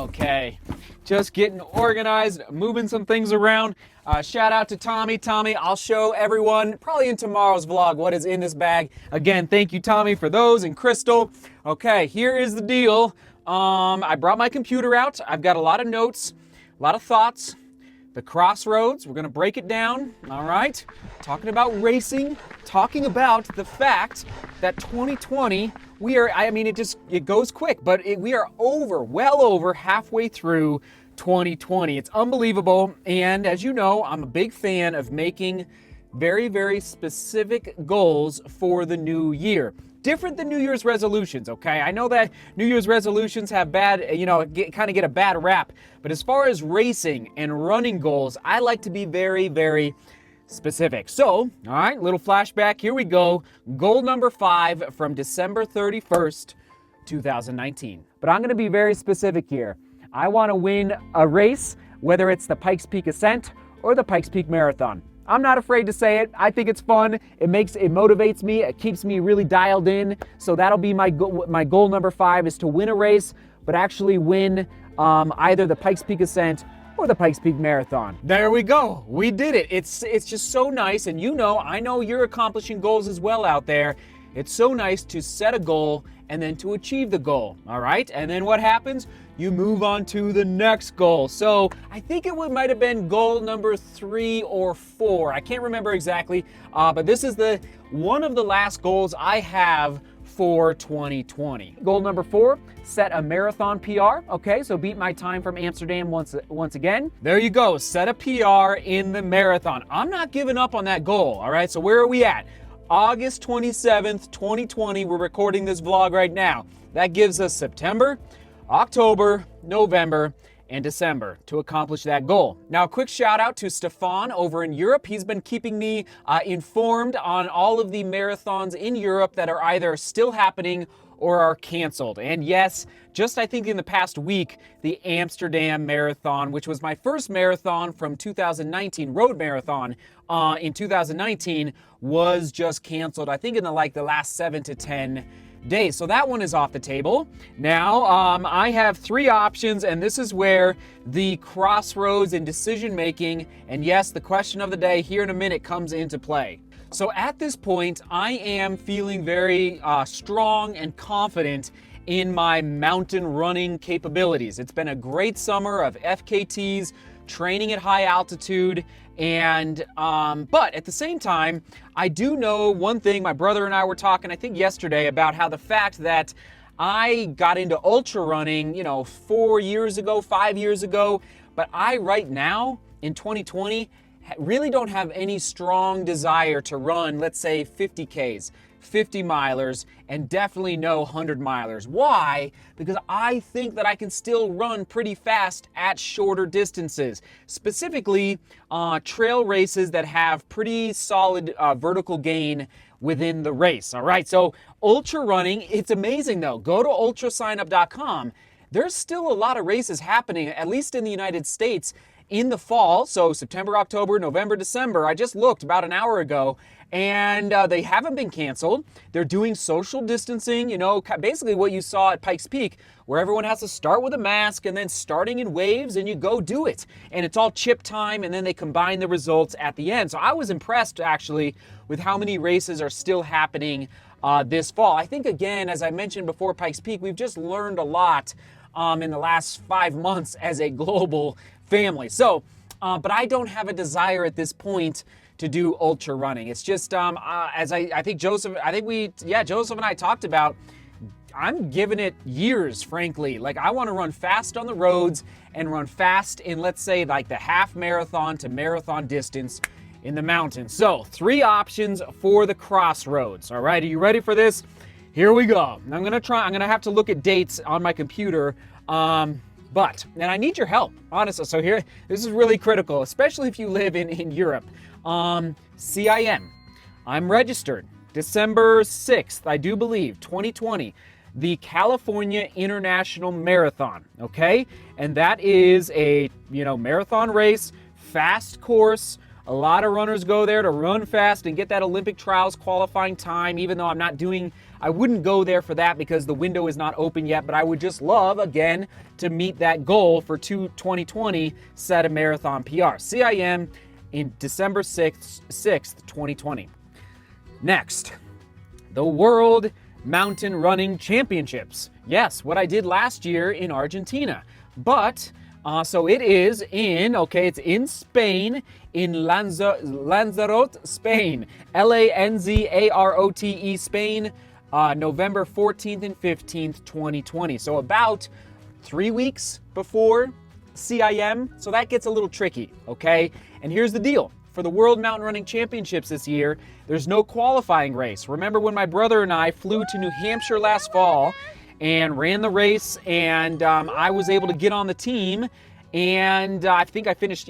Okay, just getting organized, moving some things around. Shout out to Tommy. Tommy, I'll show everyone probably in tomorrow's vlog what is in this bag. Again, thank you, Tommy, for those, and Crystal. Okay, here is the deal. I brought my computer out. I've got a lot of notes, a lot of thoughts. The Crossroads, we're gonna break it down, all right? Talking about racing, talking about the fact that 2020, it goes quick, but we are well over halfway through 2020. It's unbelievable, and as you know, I'm a big fan of making very, very specific goals for the new year. Different than New Year's resolutions, okay? I know that New Year's resolutions have kind of get a bad rap, but as far as racing and running goals, I like to be very, very specific. So, all right, little flashback, here we go. Goal number 5 from December 31st, 2019. But I'm gonna be very specific here. I wanna win a race, whether it's the Pikes Peak Ascent or the Pikes Peak Marathon. I'm not afraid to say it. I think it's fun. It motivates me. It keeps me really dialed in. So that'll be my goal number 5 is to win a race, but actually win either the Pikes Peak Ascent or the Pikes Peak Marathon. There we go. We did it. It's just so nice. And I know you're accomplishing goals as well out there. It's so nice to set a goal and then to achieve the goal, all right? And then what happens? You move on to the next goal. So I think it might have been goal number 3 or 4. I can't remember exactly, but this is one of the last goals I have for 2020. Goal number 4, set a marathon PR. Okay, so beat my time from Amsterdam once again. There you go, set a PR in the marathon. I'm not giving up on that goal, all right? So where are we at? August 27th, 2020, we're recording this vlog right now. That gives us September, October, November, and December to accomplish that goal. Now, a quick shout out to Stefan over in Europe. He's been keeping me informed on all of the marathons in Europe that are either still happening or are canceled. And yes, just I think in the past week, the Amsterdam Marathon, which was my first marathon from 2019, road marathon in 2019, was just canceled. I think in the last 7 to 10 days. So that one is off the table. Now, I have 3 options, and this is where the crossroads in decision making, and yes, the question of the day here in a minute comes into play. So at this point, I am feeling very strong and confident in my mountain running capabilities. It's been a great summer of FKTs, training at high altitude, and but at the same time, I do know one thing. My brother and I were talking, I think yesterday, about how the fact that I got into ultra running, 4 years ago, 5 years ago, but I right now in 2020 really don't have any strong desire to run, let's say 50Ks, 50 milers, and definitely no 100 milers. Why? Because I think that I can still run pretty fast at shorter distances, specifically trail races that have pretty solid vertical gain within the race. All right, so ultra running, it's amazing though. Go to ultrasignup.com. There's still a lot of races happening, at least in the United States, in the fall, so September, October, November, December. I just looked about an hour ago, and they haven't been canceled. They're doing social distancing, basically what you saw at Pikes Peak, where everyone has to start with a mask and then starting in waves, and you go do it. And it's all chip time, and then they combine the results at the end. So I was impressed, actually, with how many races are still happening this fall. I think, again, as I mentioned before Pikes Peak, we've just learned a lot in the last 5 months as a global family. So, but I don't have a desire at this point to do ultra running. It's just, as I think Joseph and I talked about, I'm giving it years, frankly. Like, I want to run fast on the roads and run fast in, let's say, like the half marathon to marathon distance in the mountains. So 3 options for the Crossroads. All right, are you ready for this? Here we go. I'm gonna have to look at dates on my computer. But I need your help, honestly. So here, this is really critical, especially if you live in Europe. CIM, I'm registered December 6th, I do believe, 2020, the California International Marathon, okay? And that is a, marathon race, fast course, A lot of runners go there to run fast and get that Olympic trials qualifying time, even though I wouldn't go there for that because the window is not open yet, but I would just love, again, to meet that goal for 2020, set a marathon PR. CIM in December 6th, 2020. Next, the World Mountain Running Championships. Yes, what I did last year in Argentina. But, so it is it's in Spain, in Lanzarote, Spain. Lanzarote, Spain, November 14th and 15th, 2020. So about 3 weeks before CIM. So that gets a little tricky, okay? And here's the deal. For the World Mountain Running Championships this year, there's no qualifying race. Remember when my brother and I flew to New Hampshire last fall and ran the race, and I was able to get on the team, and I think I finished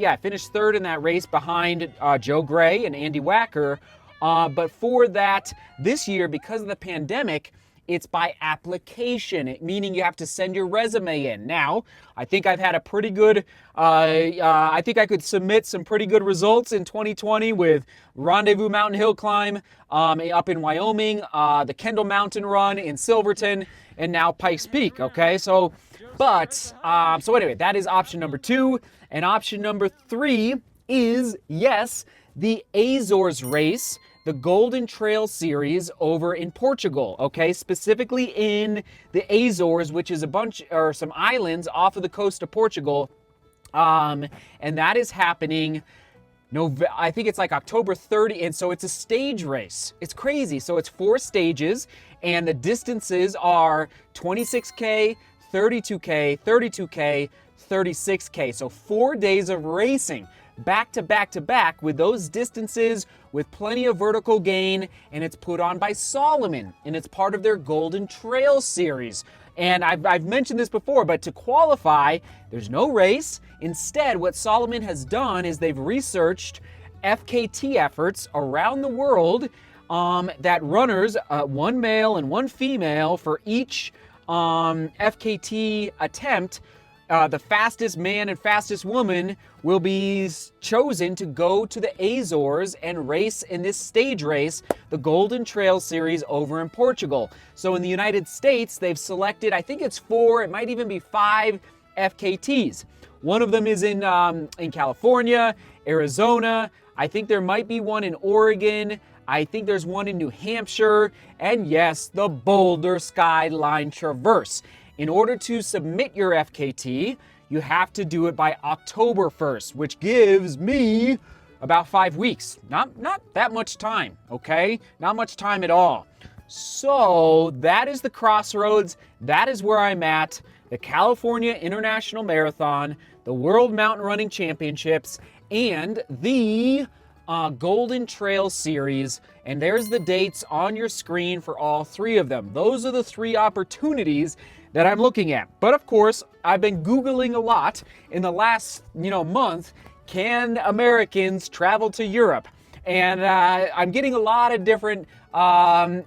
third in that race behind Joe Gray and Andy Wacker. But for that, this year, because of the pandemic, it's by application, meaning you have to send your resume in. Now, I think I've had a pretty good, I think I could submit some pretty good results in 2020 with Rendezvous Mountain Hill Climb up in Wyoming, the Kendall Mountain Run in Silverton, and now Pikes Peak, okay? So anyway, that is option number 2. And option number 3 is, yes, the Azores race, the Golden Trail Series over in Portugal, okay? Specifically in the Azores, which is some islands off of the coast of Portugal. And that is happening, I think it's like October 30, and so it's a stage race. It's crazy. So it's 4 stages, and the distances are 26K, 32K, 32K, 36K. So 4 days of racing. Back to back to back with those distances with plenty of vertical gain, and it's put on by Salomon, and it's part of their Golden Trail Series. And I've mentioned this before, but to qualify, there's no race. Instead, what Salomon has done is they've researched FKT efforts around the world that runners, one male and one female for each FKT attempt, the fastest man and fastest woman will be chosen to go to the Azores and race in this stage race, the Golden Trail Series over in Portugal. So in the United States, they've selected, I think it's 4, it might even be 5 FKTs. One of them is in California, Arizona. I think there might be one in Oregon. I think there's one in New Hampshire. And yes, the Boulder Skyline Traverse. In order to submit your FKT, you have to do it by October 1st, which gives me about 5 weeks. Not that much time, okay? Not much time at all. So that is the Crossroads. That is where I'm at. The California International Marathon, the World Mountain Running Championships, and the Golden Trail Series. And there's the dates on your screen for all 3 of them. Those are the 3 opportunities that I'm looking at. But of course, I've been Googling a lot in the last, month. Can Americans travel to Europe? And I'm getting a lot of different, a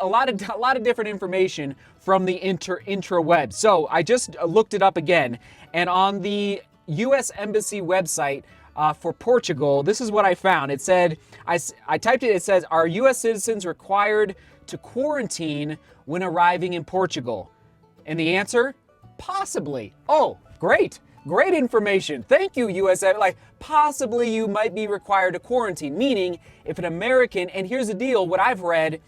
lot of different information from the intraweb. So I just looked it up again, and on the U.S. Embassy website for Portugal, this is what I found. It said, I typed it. It says, "Are U.S. citizens required to quarantine when arriving in Portugal?" And the answer, possibly. Oh, great. Great information. Thank you, USA. Like, possibly you might be required to quarantine, meaning if an American, and here's the deal, what I've read,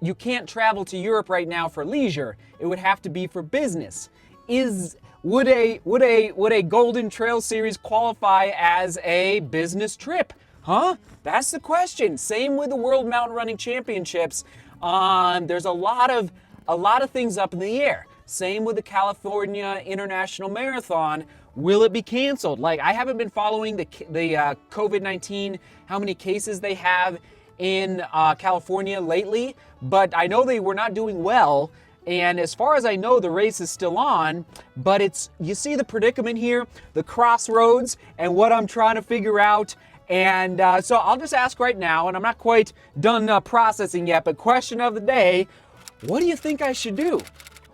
you can't travel to Europe right now for leisure. It would have to be for business. Would a Golden Trail Series qualify as a business trip? Huh? That's the question. Same with the World Mountain Running Championships. There's a lot of things up in the air. Same with the California International Marathon. Will it be canceled? Like, I haven't been following the COVID-19, how many cases they have in California lately, but I know they were not doing well. And as far as I know, the race is still on, but you see the predicament here, the crossroads, and what I'm trying to figure out. And so I'll just ask right now, and I'm not quite done processing yet, but question of the day, what do you think I should do?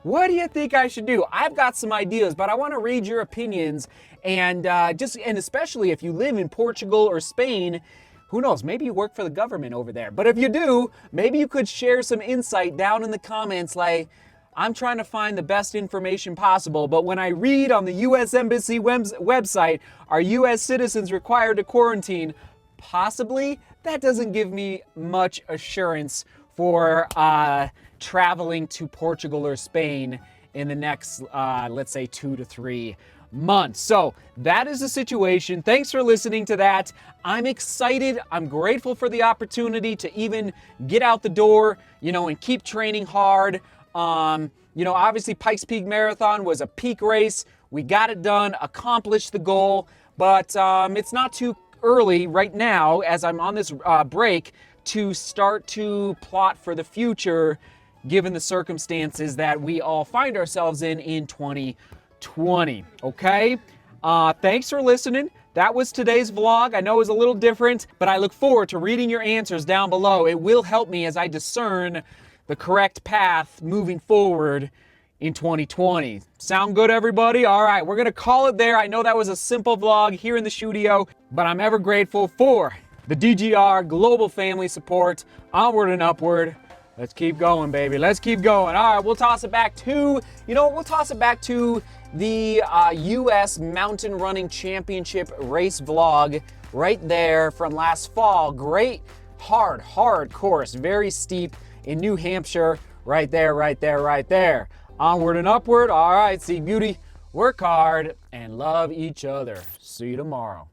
What do you think I should do? I've got some ideas, but I want to read your opinions. And and especially if you live in Portugal or Spain, who knows, maybe you work for the government over there. But if you do, maybe you could share some insight down in the comments, like, I'm trying to find the best information possible, but when I read on the U.S. Embassy website, are U.S. citizens required to quarantine? Possibly. That doesn't give me much assurance for traveling to Portugal or Spain in the next, let's say, 2 to 3 months. So that is the situation. Thanks for listening to that. I'm excited. I'm grateful for the opportunity to even get out the door, and keep training hard. Obviously Pikes Peak Marathon was a peak race. We got it done, accomplished the goal, but it's not too early right now, as I'm on this break, to start to plot for the future, given the circumstances that we all find ourselves in 2020, okay? Thanks for listening. That was today's vlog. I know it was a little different, but I look forward to reading your answers down below. It will help me as I discern the correct path moving forward in 2020. Sound good, everybody? All right, we're gonna call it there. I know that was a simple vlog here in the studio, but I'm ever grateful for the DGR global family support. Onward and upward. Let's keep going, baby. Let's keep going. All right, we'll toss it back to, we'll toss it back to the U.S. Mountain Running Championship race vlog right there from last fall. Great, hard course, very steep in New Hampshire. Right there, right there, right there. Onward and upward. All right, see beauty, work hard, and love each other. See you tomorrow.